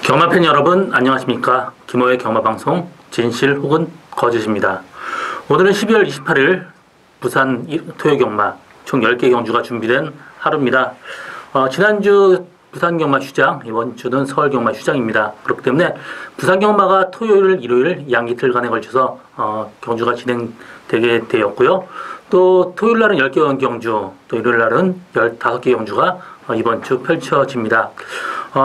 경마팬 여러분 안녕하십니까. 김호의 경마방송 진실 혹은 거짓입니다. 오늘은 12월 28일 부산 토요경마 총 10개 경주가 준비된 하루입니다. 지난주 부산경마 휴장, 이번 주는 서울경마 휴장입니다. 그렇기 때문에 부산경마가 토요일, 일요일 양이틀간에 걸쳐서 경주가 진행되게 되었고요. 또 토요일 날은 10개 경주, 또 일요일 날은 15개 경주가 이번 주 펼쳐집니다.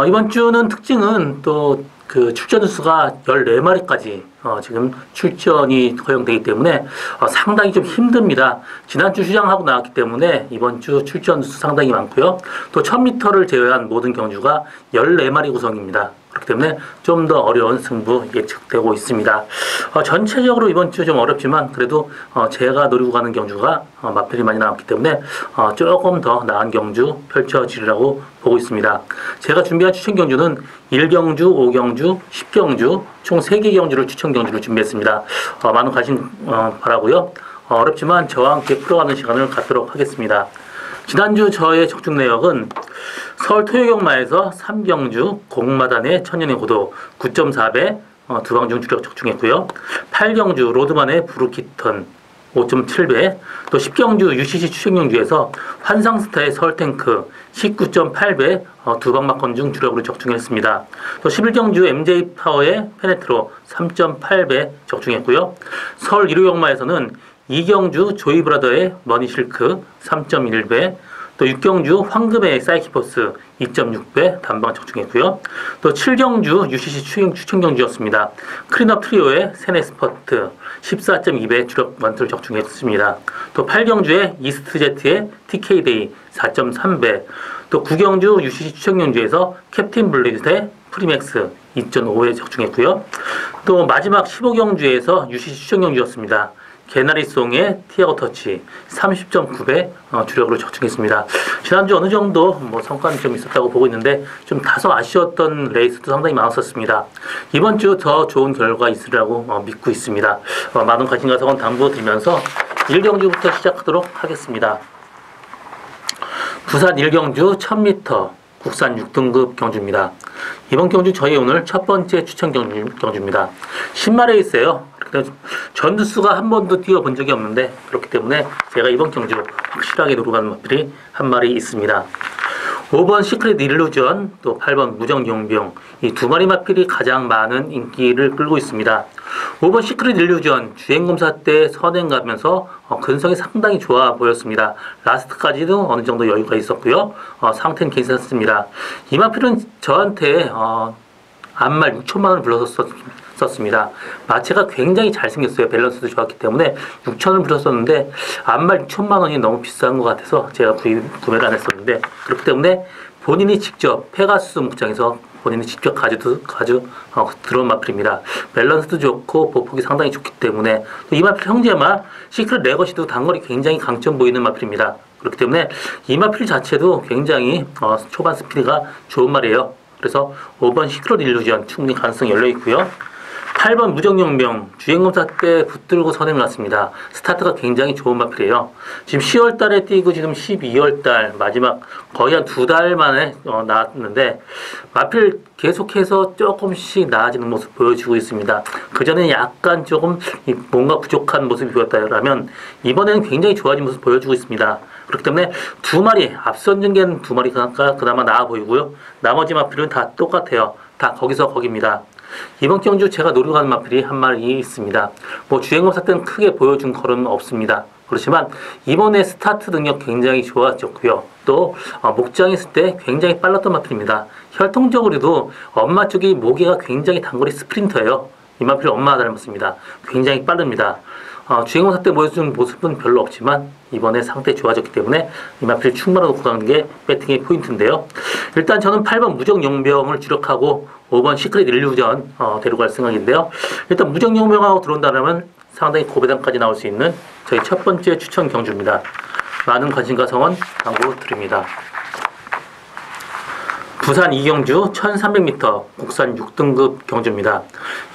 이번 주는 특징은 또 그 출전 수가 14마리까지 지금 출전이 허용되기 때문에 상당히 좀 힘듭니다. 지난주 휴장하고 나왔기 때문에 이번 주 출전 수 상당히 많고요. 또 1000m를 제외한 모든 경주가 14마리 구성입니다. 그렇기 때문에 좀 더 어려운 승부 예측되고 있습니다. 전체적으로 이번 주 좀 어렵지만 그래도 제가 노리고 가는 경주가 마필이 많이 나왔기 때문에 조금 더 나은 경주 펼쳐지리라고 보고 있습니다. 제가 준비한 추천 경주는 1경주, 5경주, 10경주 총 3개 경주를 추천 경주를 준비했습니다. 많은 관심 바라고요. 어렵지만 저와 함께 풀어가는 시간을 갖도록 하겠습니다. 지난주 저의 적중 내역은 서울 토요경마에서 3경주 공마단의 천년의 고도 9.4배 두방중 주력 적중했고요. 8경주 로드만의 브루키턴 5.7배, 또 10경주 UCC 추천경주에서 환상스타의 서울탱크 19.8배 두방막건 중 주력으로 적중했습니다. 또 11경주 MJ파워의 페네트로 3.8배 적중했고요. 서울 1호 경마에서는 2경주 조이브라더의 머니실크 3.1배, 또 6경주 황금의 사이키포스 2.6배 단방 적중했고요. 또 7경주 UCC 추천경주였습니다. 크린업 트리오의 세네스퍼트 14.2배 주력 원투를 적중했습니다. 또 8경주의 이스트제트의 TK데이 4.3배, 또 9경주 UCC 추천경주에서 캡틴 블리드의 프리맥스 2.5배 적중했고요. 또 마지막 15경주에서 UCC 추천경주였습니다. 개나리송의 티아고 터치 30.9배 주력으로 적중했습니다. 지난주 어느 정도 성과는 좀 있었다고 보고 있는데 좀 다소 아쉬웠던 레이스도 상당히 많았었습니다. 이번 주 더 좋은 결과 있으리라고 믿고 있습니다. 많은 관심과 성원 당부드리면서 1경주부터 시작하도록 하겠습니다. 부산 1경주 1000m 국산 6등급 경주입니다. 이번 경주 저희 오늘 첫 번째 추천 경주입니다. 10마리에있어요. 전두수가 한 번도 뛰어본 적이 없는데 그렇기 때문에 제가 이번 경주 확실하게 노리고 가는 마필이 한 마리 있습니다. 5번 시크릿 일루전, 또 8번 무정용병, 이 두 마리 마필이 가장 많은 인기를 끌고 있습니다. 5번 시크릿 일루전 주행검사 때 선행 가면서 근성이 상당히 좋아 보였습니다. 라스트까지도 어느 정도 여유가 있었고요. 상태는 괜찮습니다. 이 마필은 저한테 암말 6천만 원을 불렀었습니다. 마체가 굉장히 잘생겼어요. 밸런스도 좋았기 때문에 6천을 불렀었는데 암말 6천만 원이 너무 비싼 것 같아서 제가 구매를 안 했었는데, 그렇기 때문에 본인이 직접 페가수스 목장에서 본인이 직접 들어온 마필입니다. 밸런스도 좋고 보폭이 상당히 좋기 때문에 이 마필 형제마 시크릿 레거시도 단거리 굉장히 강점 보이는 마필입니다. 그렇기 때문에 이 마필 자체도 굉장히 초반 스피드가 좋은 말이에요. 그래서 5번 시크릿 일루전 충분히 가능성이 열려있고요. 8번 무정용병 주행검사 때 붙들고 선행을 났습니다. 스타트가 굉장히 좋은 마필이에요. 지금 10월 달에 뛰고 지금 12월 달 마지막 거의 한 2달 만에 나왔는데 마필 계속해서 조금씩 나아지는 모습 보여주고 있습니다. 그전에는 약간 조금 뭔가 부족한 모습이 보였다면 이번에는 굉장히 좋아진 모습 보여주고 있습니다. 그렇기 때문에 두 마리, 앞선 전개는 두 마리가 그나마 나아 보이고요. 나머지 마필은 다 똑같아요. 다 거기서 거기입니다. 이번 경주 제가 노리고 가는 마필이 한 마리 있습니다. 주행검사 때는 크게 보여준 걸음은 없습니다. 그렇지만 이번에 스타트 능력 굉장히 좋아졌고요. 또 목장에 있을 때 굉장히 빨랐던 마필입니다. 혈통적으로도 엄마 쪽이 모기가 굉장히 단거리 스프린터예요. 이 마필 엄마와 닮았습니다. 굉장히 빠릅니다. 주행검사 때 보여준 모습은 별로 없지만 이번에 상태 좋아졌기 때문에 이 마필 충분히 놓고 가는 게 배팅의 포인트인데요. 일단 저는 8번 무정용병을 주력하고 5번 시크릿 일루전 데려갈 생각인데요. 일단 무정용병하고 들어온다면 상당히 고배당까지 나올 수 있는 저희 첫 번째 추천 경주입니다. 많은 관심과 성원 당부드립니다. 부산 이경주 1300m 국산 6등급 경주입니다.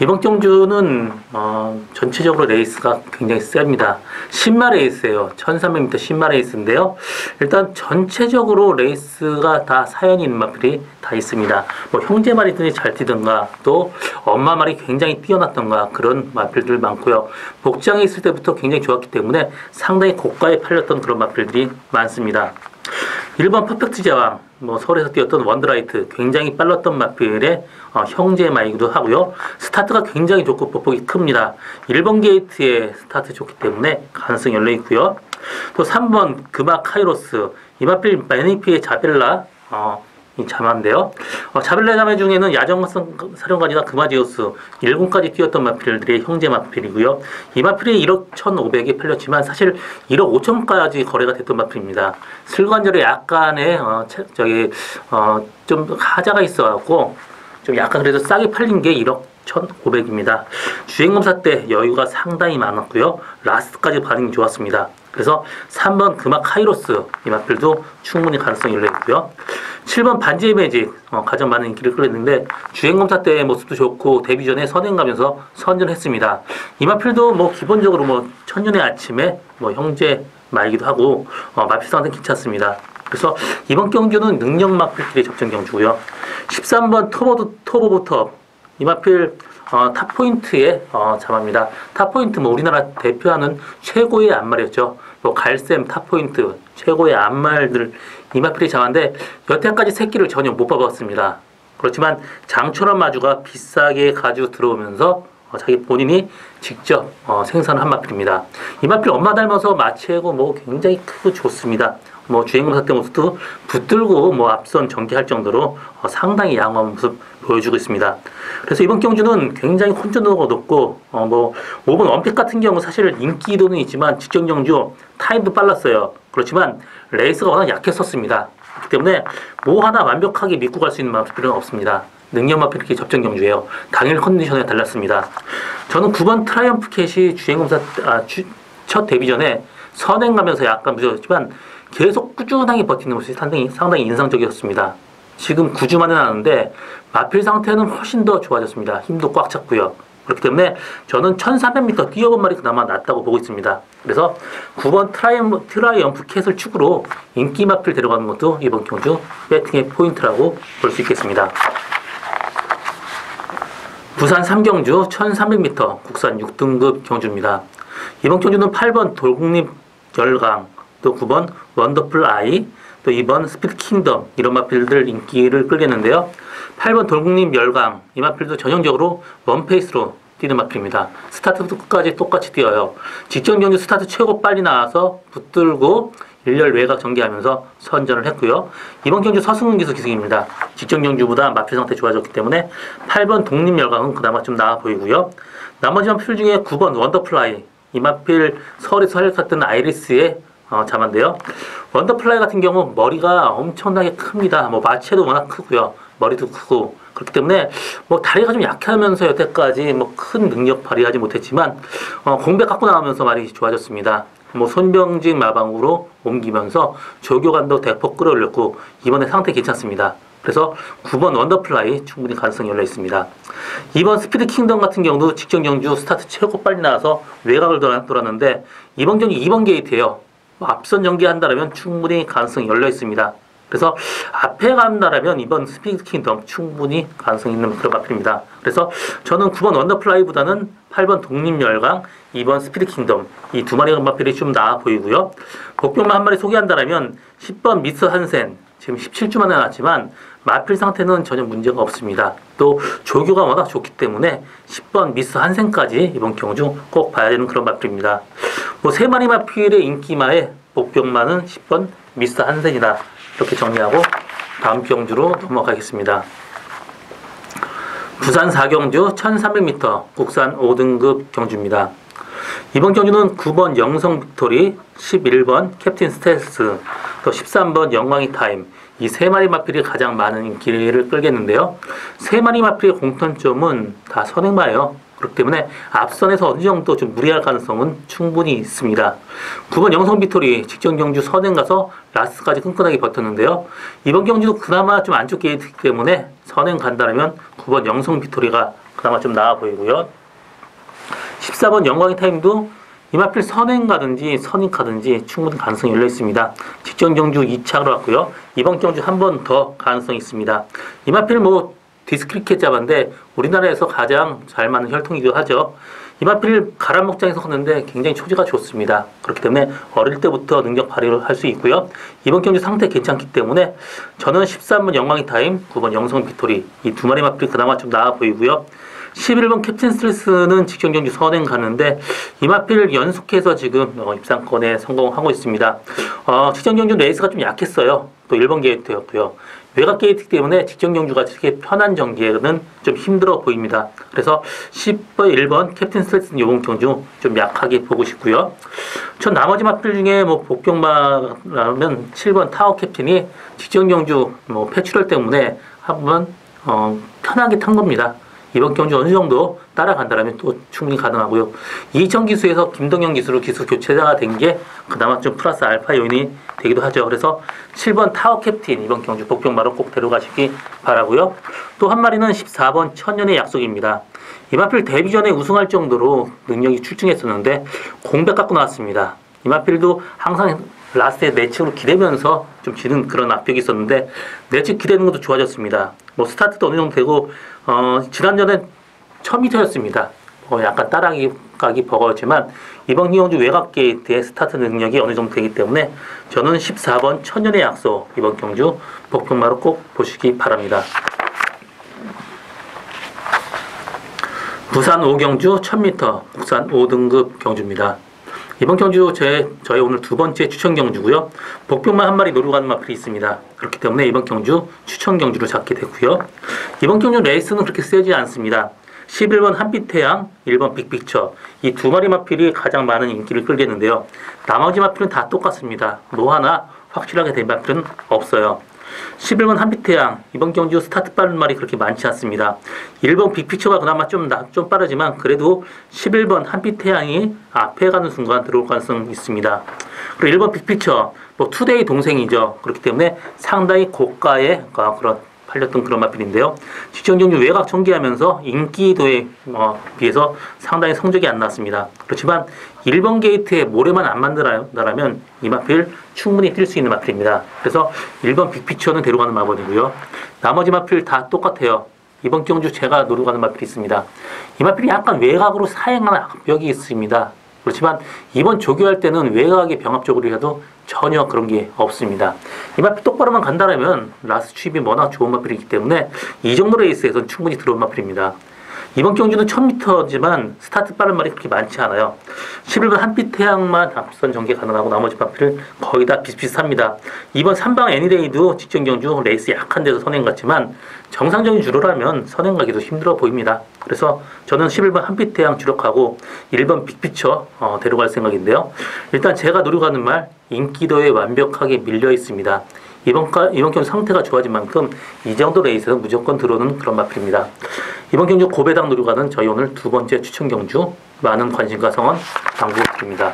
이번 경주는 전체적으로 레이스가 굉장히 셉니다. 신마 레이스예요. 1300m 신마 레이스인데요. 일단 전체적으로 레이스가 다 사연이 있는 마필이 다 있습니다. 뭐 형제 말이든지 잘 뛰든가 또 엄마 말이 굉장히 뛰어났던가 그런 마필들 많고요. 복장에 있을 때부터 굉장히 좋았기 때문에 상당히 고가에 팔렸던 그런 마필들이 많습니다. 1번 퍼펙트 제왕, 서울에서 뛰었던 원더라이트, 굉장히 빨랐던 마필의 형제 마이기도 하고요. 스타트가 굉장히 좋고 보폭이 큽니다. 1번 게이트에 스타트 좋기 때문에 가능성이 열려 있고요. 또 3번 금화 카이로스, 이 마필 매니피의 자벨라, 이 자마인데요. 자벨라 자매 중에는 야정성 사령관이나 금화지우스 1군까지 뛰었던 마필들의 형제 마필이고요. 이 마필이 1억 1,500에 팔렸지만 사실 1억 5천까지 거래가 됐던 마필입니다. 슬관절에 약간의 좀 하자가 있어갖고 좀 약간 그래도 싸게 팔린 게 1억 1,500입니다. 주행검사 때 여유가 상당히 많았고요. 라스트까지 반응이 좋았습니다. 그래서 3번 금화 카이로스 이 마필도 충분히 가능성이 열려 있고요. 7번 반지의 매직 가장 많은 인기를 끌었는데 주행검사 때 모습도 좋고 데뷔 전에 선행 가면서 선전했습니다. 이 마필도 기본적으로 천년의 아침에 형제 말기도 하고 마필 상태 괜찮습니다. 그래서 이번 경주는 능력 마필끼리 접전 경주고요. 13번 터보부터 이 마필 탑포인트의 자마입니다. 탑포인트 우리나라 대표하는 최고의 안말이었죠. 갈샘 탑포인트 최고의 안말들 이 마필이 자마인데 여태까지 새끼를 전혀 못 봐봤습니다. 그렇지만 장철원 마주가 비싸게 가지고 들어오면서 자기 본인이 직접 생산한 마필입니다. 이 마필 엄마 닮아서 마체고 굉장히 크고 좋습니다. 주행검사 때 모습도 붙들고 앞선 전개할 정도로 상당히 양호한 모습 보여주고 있습니다. 그래서 이번 경주는 굉장히 혼전도가 높고 5번 원픽 같은 경우 사실 인기도는 있지만 직전 경주 타임도 빨랐어요. 그렇지만 레이스가 워낙 약했었습니다. 그렇기 때문에 하나 완벽하게 믿고 갈 수 있는 마필은 없습니다. 능력 마필 이렇게 접전 경주예요. 당일 컨디션에 달랐습니다. 저는 9번 트라이엄프 캣이 주행검사 첫 데뷔 전에 선행 가면서 약간 무서웠지만 계속 꾸준하게 버티는 모습이 상당히 인상적이었습니다. 지금 9주 만에 나왔는데 마필 상태는 훨씬 더 좋아졌습니다. 힘도 꽉 찼고요. 그렇기 때문에 저는 1300m 뛰어본 말이 그나마 낫다고 보고 있습니다. 그래서 9번 트라이엄프 캣을 축으로 인기 마필 데려가는 것도 이번 경주 배팅의 포인트라고 볼 수 있겠습니다. 부산 3경주 1300m 국산 6등급 경주입니다. 이번 경주는 8번 돌국립 열강, 또 9번 원더풀 아이, 또 2번 스피드 킹덤 이런 마필들 인기를 끌겠는데요. 8번 돌국립 열강 이 마필도 전형적으로 원페이스로 뛰는 마필입니다. 스타트부터 끝까지 똑같이 뛰어요. 직전 경주 스타트 최고 빨리 나와서 붙들고 일렬 외곽 전개하면서 선전을 했고요. 이번 경주 서승훈 기수입니다. 직전 경주보다 마필 상태 좋아졌기 때문에 8번 독립열강은 그나마 좀 나아 보이고요. 나머지 마필 중에 9번 원더플라이 이 마필 서울에서 활약했던 아이리스의 자마인데요. 원더플라이 같은 경우 머리가 엄청나게 큽니다. 마체도 워낙 크고요. 머리도 크고 그렇기 때문에 다리가 좀 약하면서 여태까지 큰 능력 발휘하지 못했지만 공백 갖고 나오면서 말이 좋아졌습니다. 손병진 마방으로 옮기면서 조교관도 대폭 끌어올렸고 이번에 상태 괜찮습니다. 그래서 9번 원더플라이 충분히 가능성이 열려 있습니다. 2번 스피드 킹덤 같은 경우도 직전 경주 스타트 최고 빨리 나와서 외곽을 돌았는데 이번 경주 2번 게이트예요. 앞선 전개한다면 충분히 가능성이 열려 있습니다. 그래서 앞에 간다면 이번 스피드 킹덤 충분히 가능성 있는 그런 마필입니다. 그래서 저는 9번 원더플라이보다는 8번 독립열강, 2번 스피드 킹덤 이 두 마리 마필이 좀 나아 보이고요. 복병만 한 마리 소개한다면 10번 미스 한센 지금 17주 만에 나왔지만 마필 상태는 전혀 문제가 없습니다. 또 조교가 워낙 좋기 때문에 10번 미스 한센까지 이번 경주 꼭 봐야 되는 그런 마필입니다. 세 마리 마필의 인기마에 복병만은 10번 미스 한센이다. 이렇게 정리하고 다음 경주로 넘어가겠습니다. 부산 4경주 1300m 국산 5등급 경주입니다. 이번 경주는 9번 영성 빅토리, 11번 캡틴 스텔스, 또 13번 영광이 타임 이 세 마리 마필이 가장 많은 인기를 끌겠는데요. 세 마리 마필의 공통점은 다 선행마예요. 그렇기 때문에 앞선에서 어느 정도 좀 무리할 가능성은 충분히 있습니다. 9번 영성 빅토리 직전 경주 선행 가서 라스트까지 끈끈하게 버텼는데요. 이번 경주도 그나마 좀 안쪽 게이트이기 때문에 선행 간다면 9번 영성 빅토리가 그나마 좀 나아 보이고요. 14번 영광의 타임도 이마필 선행 가든지 선행 가든지 충분히 가능성이 열려 있습니다. 직전 경주 2착으로 왔고요. 이번 경주 한 번 더 가능성이 있습니다. 이마필 디스크리켓 잡았는데 우리나라에서 가장 잘 맞는 혈통이기도 하죠. 이마필 가람 목장에서 컸는데 굉장히 초지가 좋습니다. 그렇기 때문에 어릴 때부터 능력 발휘를 할 수 있고요. 이번 경주 상태 괜찮기 때문에 저는 13번 영광의 타임, 9번 영성 빅토리 이 두 마리 마필이 그나마 좀 나아 보이고요. 11번 캡틴 스트레스는 직전 경주 선행 가는데 이마필 연속해서 지금 입상권에 성공하고 있습니다. 직전 경주 레이스가 좀 약했어요. 또 1번 게이트였고요. 외곽 게이트 때문에 직전 경주가 이렇게 편한 전개는 좀 힘들어 보입니다. 그래서 10번, 1번 캡틴 스트레스는 이번 경주 좀 약하게 보고 싶고요. 전 나머지 마필 중에 복병마라면 7번 타워 캡틴이 직전 경주 패출혈 때문에 한번 편하게 탄 겁니다. 이번 경주 어느 정도 따라간다면 또 충분히 가능하고요. 이천 기수에서 김동현 기수로 기수 교체가 된 게 그나마 좀 플러스 알파 요인이 되기도 하죠. 그래서 7번 타워 캡틴 이번 경주 복병마로 꼭 데려가시기 바라고요. 또 한 마리는 14번 천년의 약속입니다. 이마필 데뷔 전에 우승할 정도로 능력이 출중했었는데 공백 갖고 나왔습니다. 이마필도 항상 라스트에 내측으로 기대면서 좀 지는 그런 압력이 있었는데 내측 기대는 것도 좋아졌습니다. 스타트도 어느 정도 되고 지난전에 1000m였습니다. 약간 따라가기 버거웠지만 이번 경주 외곽 게이트의 스타트 능력이 어느 정도 되기 때문에 저는 14번 천년의 약속 이번 경주 복병마로 꼭 보시기 바랍니다. 부산 5경주 1000m 국산 5등급 경주입니다. 이번 경주 저희 오늘 두 번째 추천 경주고요. 복병마 한 마리 노리고 가는 마필이 있습니다. 그렇기 때문에 이번 경주 추천 경주로 잡게 됐고요. 이번 경주 레이스는 그렇게 세지 않습니다. 11번 한빛태양, 1번 빅픽처 이 두 마리 마필이 가장 많은 인기를 끌겠는데요. 나머지 마필은 다 똑같습니다. 하나 확실하게 된 마필은 없어요. 11번 한빛태양 이번 경주 스타트 빠른 말이 그렇게 많지 않습니다. 1번 빅피처가 그나마 좀 빠르지만 그래도 11번 한빛태양이 앞에 가는 순간 들어올 가능성이 있습니다. 그리고 1번 빅피처 투데이 동생이죠. 그렇기 때문에 상당히 고가의 그런 팔렸던 그런 마필인데요. 직전 경주 외곽 전개하면서 인기도에 비해서 상당히 성적이 안 났습니다. 그렇지만 1번 게이트에 모래만 안 만든다면 이 마필 충분히 뛸 수 있는 마필입니다. 그래서 1번 빅피처는 데려가는 마법이고요. 나머지 마필 다 똑같아요. 이번 경주 제가 노리고 가는 마필이 있습니다. 이 마필이 약간 외곽으로 사행하는 벽이 있습니다. 그렇지만 이번 조교할 때는 외곽의 병합적으로 해도 전혀 그런 게 없습니다. 이 마필 똑바로만 간다면 라스트 취입이 워낙 좋은 마필이기 때문에 이 정도 레이스에서는 충분히 들어온 마필입니다. 이번 경주는 1000m지만 스타트 빠른 말이 그렇게 많지 않아요. 11번 한빛태양만 앞선 전개 가능하고 나머지 마필은 거의 다 비슷비슷합니다. 이번 3방 애니데이도 직전 경주 레이스 약한 데서 선행 갔지만 정상적인 주로라면 선행 가기도 힘들어 보입니다. 그래서 저는 11번 한빛태양 주력하고 1번 빅피처 데려갈 생각인데요. 일단 제가 노리고 가는 말 인기도에 완벽하게 밀려 있습니다. 이번 경주 상태가 좋아진 만큼 이 정도 레이스에서 무조건 들어오는 그런 마필입니다. 이번 경주 고배당 노리고 가는 저희 오늘 두 번째 추천 경주 많은 관심과 성원 당부드립니다.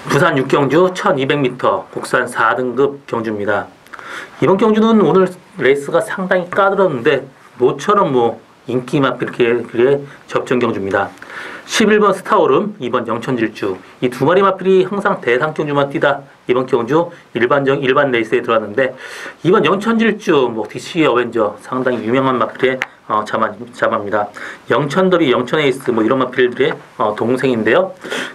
부산 6경주 1200m 국산 4등급 경주입니다. 이번 경주는 오늘 레이스가 상당히 까다로운데 모처럼 인기 마필의 접전 경주입니다. 11번 스타오름, 2번 영천질주 이 두 마리 마필이 항상 대상 경주만 뛰다 이번 경주 일반 레이스에 들어왔는데 이번 영천질주 DC 어벤져 상당히 유명한 마필의 자마입니다. 영천더비, 영천에이스 이런 마필들의 동생인데요.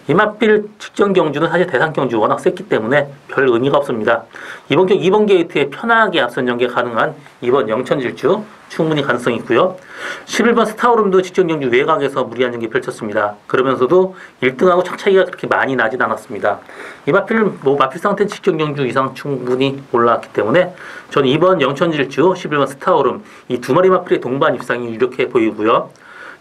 이 마필 직전 경주는 사실 대상 경주 워낙 셌기 때문에 별 의미가 없습니다. 이번 경주 2번 게이트에 편하게 앞선 전개 가능한 이번 영천질주 충분히 가능성이 있고요. 11번 스타오름도 직전 경주 외곽에서 무리한 전개 펼쳤습니다. 그러면서도 1등하고 착차기가 그렇게 많이 나진 않았습니다. 이 마필 마필 상태는 직전 경주 이상 충분히 올라왔기 때문에 저는 이번 영천질주 11번 스타오름 이 두 마리 마필의 동반 입상이 유력해 보이고요.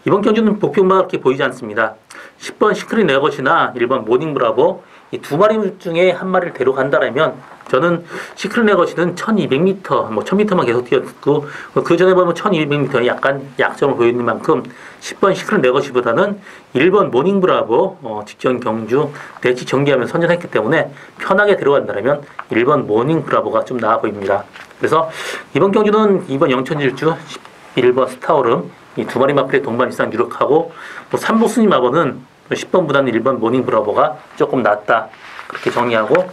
이번 경주는 복병마가 그렇게 보이지 않습니다. 10번 시크릿 레거시나 1번 모닝브라보 이 두 마리 중에 한 마리를 데려간다면 저는 시크릿 레거시는 1200m, 뭐 1000m만 계속 뛰었고, 그 전에 보면 1200m에 약간 약점을 보이는 만큼 10번 시크릿 레거시보다는 1번 모닝 브라보 직전 경주 대치 정기하면 선전했기 때문에 편하게 들어간다면 1번 모닝 브라보가 좀 나아 보입니다. 그래서 이번 경주는 2번 영천질주, 1번 스타오름 이 두 마리 마필의 동반 이상 유력하고, 뭐 3보 순위 마번은 10번보다는 1번 모닝 브라보가 조금 낫다, 그렇게 정리하고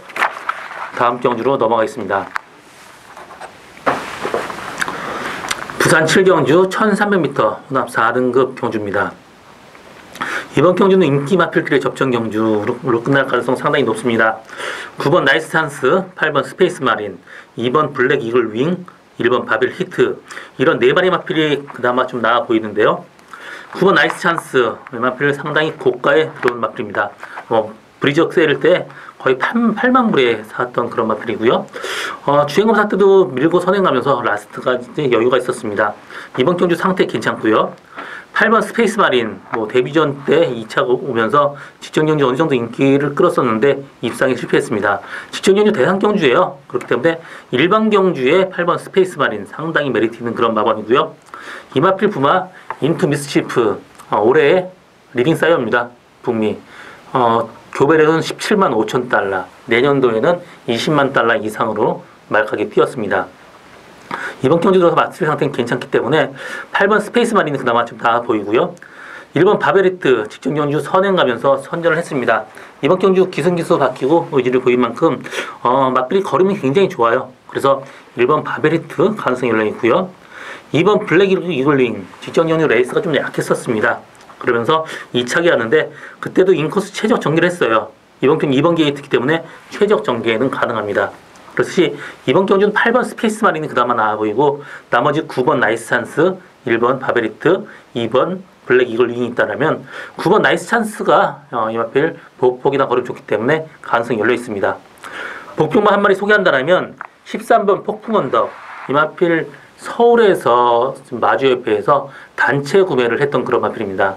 다음 경주로 넘어가겠습니다. 부산 7경주 1300m 혼합 4등급 경주입니다. 이번 경주는 인기 마필들의 접전 경주로 끝날 가능성 상당히 높습니다. 9번 나이스 찬스, 8번 스페이스 마린, 2번 블랙 이글 윙, 1번 바빌 히트, 이런 네 마리 마필이 그나마 좀 나아 보이는데요. 9번 나이스 찬스 마필 상당히 고가에 들어온 마필입니다. 브리적 세일 때 거의 8만 불에 샀던 그런 마필이고요. 주행검사 때도 밀고 선행하면서 라스트가 이제 여유가 있었습니다. 이번 경주 상태 괜찮고요. 8번 스페이스 마린, 뭐 데뷔전 때 2차 오면서 직전 경주 어느 정도 인기를 끌었었는데 입상에 실패했습니다. 직전 경주 대상 경주예요. 그렇기 때문에 일반 경주에 8번 스페이스 마린 상당히 메리트 있는 그런 마번이고요. 이 마필 부마 인투 미스치프, 올해의 리딩 사이어입니다. 북미. 교배력은 17만 5천 달러, 내년도에는 20만 달러 이상으로 말하게 뛰었습니다. 이번 경주 들어서 마필 상태는 괜찮기 때문에 8번 스페이스 마린이 그나마 좀 나아 보이고요. 1번 바베리트 직전 경주 선행 가면서 선전을 했습니다. 이번 경주 기승기수 바뀌고 의지를 보인 만큼 마필이 걸음이 굉장히 좋아요. 그래서 1번 바베리트 가능성이 열려 있고요. 2번 블랙 이글링 직전 경주 레이스가 좀 약했었습니다. 그러면서 2차기 하는데 그때도 인코스 최적 전개를 했어요. 이번 경주 2번 게이트이기 때문에 최적 전개는 가능합니다. 그렇듯이 이번 경주는 8번 스페이스 마린이 그나마 나아 보이고, 나머지 9번 나이스 찬스, 1번 바베리트, 2번 블랙 이글 윙이 있다면 9번 나이스 찬스가 이 마필 보폭이나 걸음 좋기 때문에 가능성이 열려 있습니다. 복병만 한 마리 소개한다면 13번 폭풍 언덕, 이 마필 서울에서 마주협회에서 단체 구매를 했던 그런 마필입니다.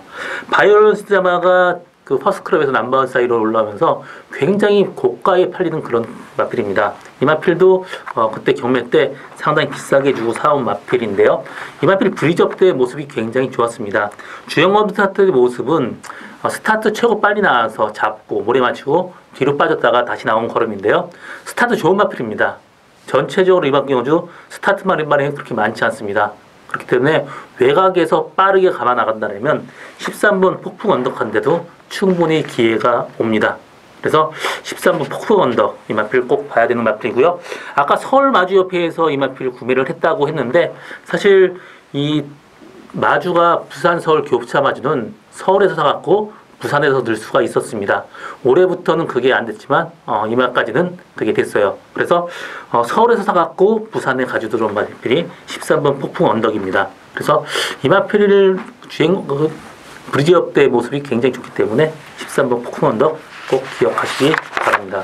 바이올런스 드라마가 그 퍼스트클럽에서 넘버원 사이로 올라오면서 굉장히 고가에 팔리는 그런 마필입니다. 이 마필도 그때 경매 때 상당히 비싸게 주고 사온 마필인데요. 이 마필 브리즈업 때 모습이 굉장히 좋았습니다. 주행검 스타트 모습은 스타트 최고 빨리 나와서 잡고 모래 맞추고 뒤로 빠졌다가 다시 나온 걸음인데요. 스타트 좋은 마필입니다. 전체적으로 이번 경주 스타트 마린이 그렇게 많지 않습니다. 그렇기 때문에 외곽에서 빠르게 감아 나간다면 13번 폭풍 언덕한데도 충분히 기회가 옵니다. 그래서 13번 폭풍 언덕 이 마필 꼭 봐야 되는 마필이고요. 아까 서울 마주협회에서 이 마필 구매를 했다고 했는데, 사실 이 마주가 부산 서울 교부차 마주는 서울에서 사갖고 부산에서 늘 수가 있었습니다. 올해부터는 그게 안 됐지만 이마까지는 그게 됐어요. 그래서 서울에서 사갖고 부산에 가지고 들어온 마필이 13번 폭풍 언덕입니다. 그래서 이마필을 브리지업 때 모습이 굉장히 좋기 때문에 13번 폭풍 언덕 꼭 기억하시기 바랍니다.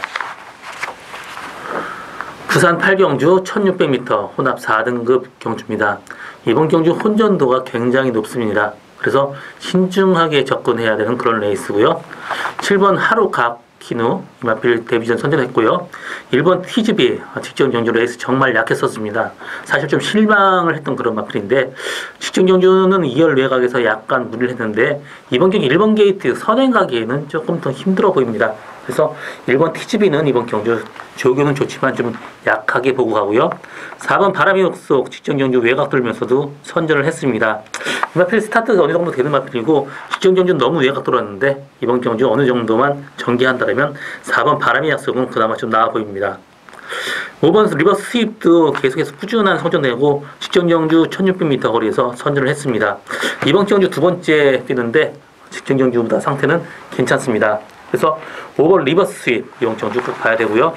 부산 8경주 1600m 혼합 4등급 경주입니다. 이번 경주 혼전도가 굉장히 높습니다. 그래서 신중하게 접근해야 되는 그런 레이스고요. 7번 하루가키누 이마필 데뷔전 선전했고요. 1번 퀴즈비 직전 경주 레이스 정말 약했었습니다. 사실 좀 실망을 했던 그런 마필인데, 직전 경주는 2열 외곽에서 약간 무리를 했는데 이번 경주 1번 게이트 선행 가기에는 조금 더 힘들어 보입니다. 그래서 1번 티즈비는 이번 경주 조교는 좋지만 좀 약하게 보고 가고요. 4번 바람이 옥속 직전 경주 외곽 돌면서도 선전을 했습니다. 이 마필 스타트가 어느 정도 되는 마필이고 직전 경주는 너무 외곽 돌았는데 이번 경주 어느 정도만 전개한다면 4번 바람이 약속은 그나마 좀 나아 보입니다. 5번 리버스 스윕도 계속해서 꾸준한 성적 내고 직전 경주 1600m 거리에서 선전을 했습니다. 이번 경주 두 번째 뛰는데 직전 경주보다 상태는 괜찮습니다. 그래서 5번 리버스 스윕 이번 경주 꼭 봐야 되고요.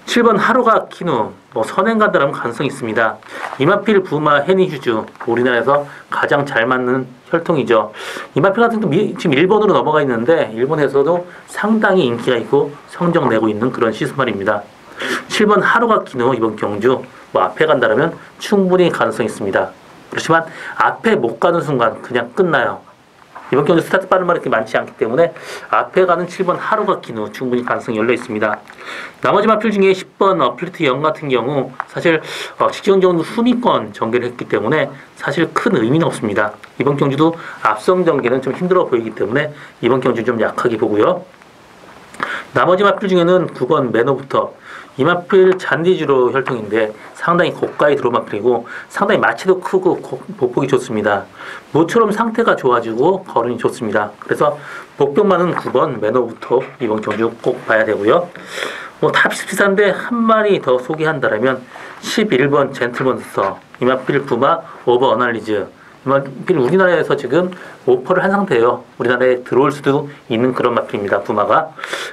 7번 하루가키누 선행 간다라면 가능성이 있습니다. 이마필 부마 헤니휴즈 우리나라에서 가장 잘 맞는 혈통이죠. 이마필 같은 경우 지금 일본으로 넘어가 있는데 일본에서도 상당히 인기가 있고 성적 내고 있는 그런 시스말입니다. 7번 하루가키누 이번 경주 앞에 간다라면 충분히 가능성이 있습니다. 그렇지만 앞에 못 가는 순간 그냥 끝나요. 이번 경주 스타트 빠른 말이 그렇게 많지 않기 때문에 앞에 가는 7번 하루가 키누 충분히 가능성이 열려 있습니다. 나머지 마필 중에 10번 어플리트 영 같은 경우 사실 직전경주 순위권 전개를 했기 때문에 사실 큰 의미는 없습니다. 이번 경주도 앞선 전개는 좀 힘들어 보이기 때문에 이번 경주 좀 약하게 보고요. 나머지 마필 중에는 9번 매너부터 이 마필 잔디주로 혈통인데 상당히 고가의 들어온 마필이고 상당히 마치도 크고 보폭이 좋습니다. 모처럼 상태가 좋아지고 거름이 좋습니다. 그래서 복병만은 9번 매너부터 이번 경주 꼭 봐야 되고요. 다 비슷비슷한데 한 마리 더 소개한다면 11번 젠틀몬스터 이 마필 구마 오버 어널리즈 이 마필 우리나라에서 지금 오퍼를 한 상태예요. 우리나라에 들어올 수도 있는 그런 마필입니다. 구마가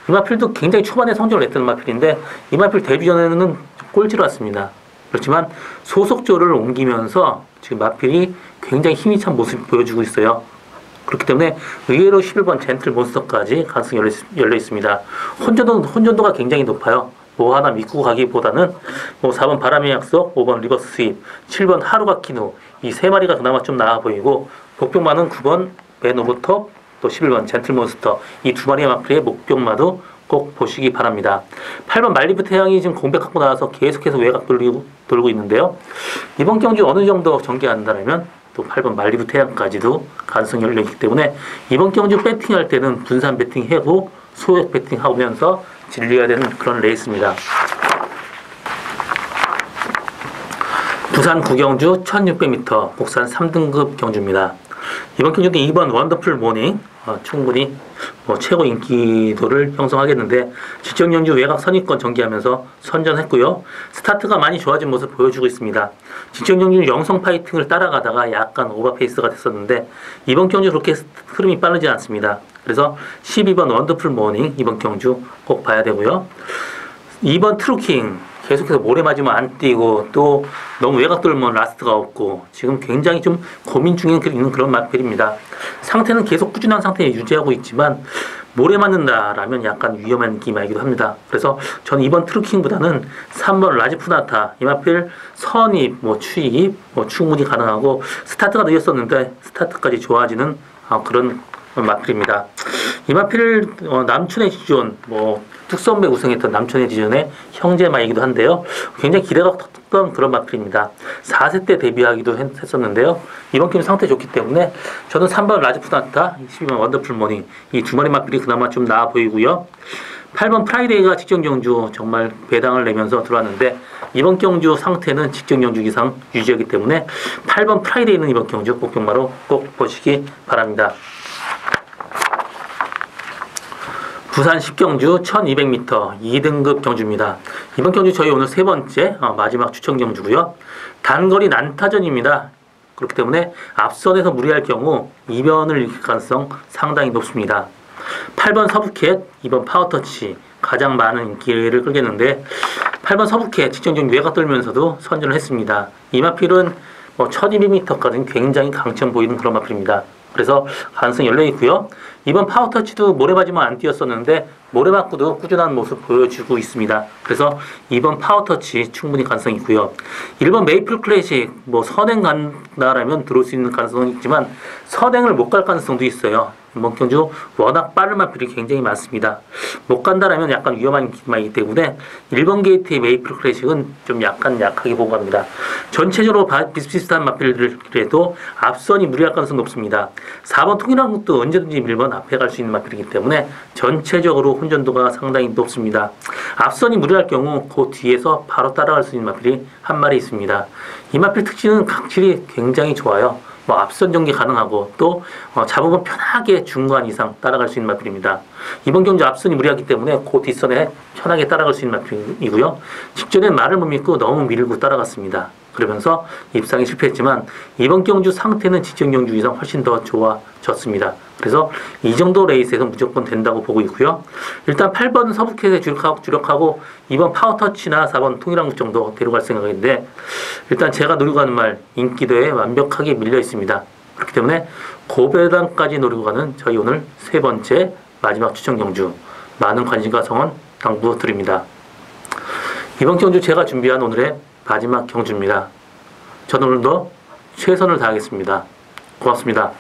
이 마필도 굉장히 초반에 성적을 냈던 마필인데 이 마필 데뷔 전에는 꼴찌로 왔습니다. 그렇지만 소속조를 옮기면서 지금 마필이 굉장히 힘이 찬 모습을 보여주고 있어요. 그렇기 때문에 의외로 11번 젠틀 몬스터까지 가능성이 열려 있습니다. 혼전도가 굉장히 높아요. 뭐 하나 믿고 가기보다는 4번 바람의 약속, 5번 리버스 스윕, 7번 하루가 키누 이 세 마리가 그나마 좀 나아 보이고 목병마는 9번 맨오버터 또 11번 젠틀몬스터 이 두 마리의 마필의 목병마도 꼭 보시기 바랍니다. 8번 말리부 태양이 지금 공백하고 나와서 계속해서 외곽 돌고 있는데요. 이번 경주 어느 정도 전개한다면 또 8번 말리부 태양까지도 가능성이 열려있기 때문에 이번 경주 배팅할 때는 분산 배팅하고 소액 배팅하면서 진리해야 되는 그런 레이스입니다. 부산 구경주 1600m 국산 3등급 경주입니다. 이번 경주도 2번 원더풀 모닝 충분히 최고 인기도를 형성하겠는데 직전경주 외곽 선입권 전개하면서 선전했고요. 스타트가 많이 좋아진 모습을 보여주고 있습니다. 직전경주 영성 파이팅을 따라가다가 약간 오버페이스가 됐었는데 이번 경주 그렇게 흐름이 빠르지 않습니다. 그래서 12번 원더풀 모닝 이번 경주 꼭 봐야 되고요. 2번 트루킹 계속해서 모래 맞으면 안 뛰고 또 너무 외곽 돌면 라스트가 없고 지금 굉장히 좀 고민 중에 있는 그런 마필입니다. 상태는 계속 꾸준한 상태에 유지하고 있지만 모래 맞는다라면 약간 위험한 느낌이기도 합니다. 그래서 저는 이번 트루킹보다는 3번 라지푸나타 이 마필 선입, 추입 충분히 가능하고 스타트가 늦었었는데 스타트까지 좋아지는 그런 마필입니다. 이 마필 남촌의 지존 특선배 우승했던 남촌의 지존의 형제마이기도 한데요. 굉장히 기대가 컸던 그런 마필입니다. 4세 때 데뷔하기도 했었는데요. 이번 경기 상태 좋기 때문에 저는 3번 라지푸나타, 12번 원더풀 모닝 이 두 마리 마필이 그나마 좀 나아 보이고요. 8번 프라이데이가 직전 경주 정말 배당을 내면서 들어왔는데 이번 경주 상태는 직전 경주 이상 유지하기 때문에 8번 프라이데이는 이번 경주 복병마로 꼭 보시기 바랍니다. 부산 10경주 1200m 2등급 경주입니다. 이번 경주 저희 오늘 세 번째 마지막 추천 경주고요. 단거리 난타전입니다. 그렇기 때문에 앞선에서 무리할 경우 이변을 일으킬 가능성 상당히 높습니다. 8번 서부캣, 2번 파워터치 가장 많은 인기를 끌겠는데 8번 서부캣 직전 경주 외곽 돌면서도 선전을 했습니다. 이 마필은 1200m까지는 굉장히 강점 보이는 그런 마필입니다. 그래서 가능성이 열려 있고요. 이번 파워터치도 모래 맞으면 안 뛰었었는데 모래 맞고도 꾸준한 모습 보여주고 있습니다. 그래서 이번 파워터치 충분히 가능성이 있고요. 1번 메이플 클래식 선행 간다라면 들어올 수 있는 가능성은 있지만 선행을 못 갈 가능성도 있어요. 이번 경주 워낙 빠른 마필이 굉장히 많습니다. 못 간다라면 약간 위험한 기마이기 때문에 1번 게이트의 메이플 클래식은 좀 약간 약하게 보고 갑니다. 전체적으로 비슷비슷한 마필들에도 앞선이 무리할 가능성이 높습니다. 4번 통일한국도 언제든지 1번 앞에 갈 수 있는 마필이기 때문에 전체적으로 혼전도가 상당히 높습니다. 앞선이 무리할 경우 그 뒤에서 바로 따라갈 수 있는 마필이 한 마리 있습니다. 이 마필 특징은 각질이 굉장히 좋아요. 앞선 전개 가능하고 또 잡으면 편하게 중간 이상 따라갈 수 있는 마필입니다. 이번 경주 앞선이 무리하기 때문에 그 뒷선에 편하게 따라갈 수 있는 마필이고요. 직전에 말을 못 믿고 너무 밀고 따라갔습니다. 그러면서 입상에 실패했지만 이번 경주 상태는 직전 경주 이상 훨씬 더 좋아졌습니다. 그래서 이 정도 레이스에서 무조건 된다고 보고 있고요. 일단 8번 서부캣에 주력하고 2번 파워터치나 4번 통일한국 정도 데려갈 생각인데 일단 제가 노리고 가는 말 인기도에 완벽하게 밀려 있습니다. 그렇기 때문에 고배당까지 노리고 가는 저희 오늘 세 번째 마지막 추천 경주 많은 관심과 성원 당부드립니다. 이번 경주 제가 준비한 오늘의 마지막 경주입니다. 저는 오늘도 최선을 다하겠습니다. 고맙습니다.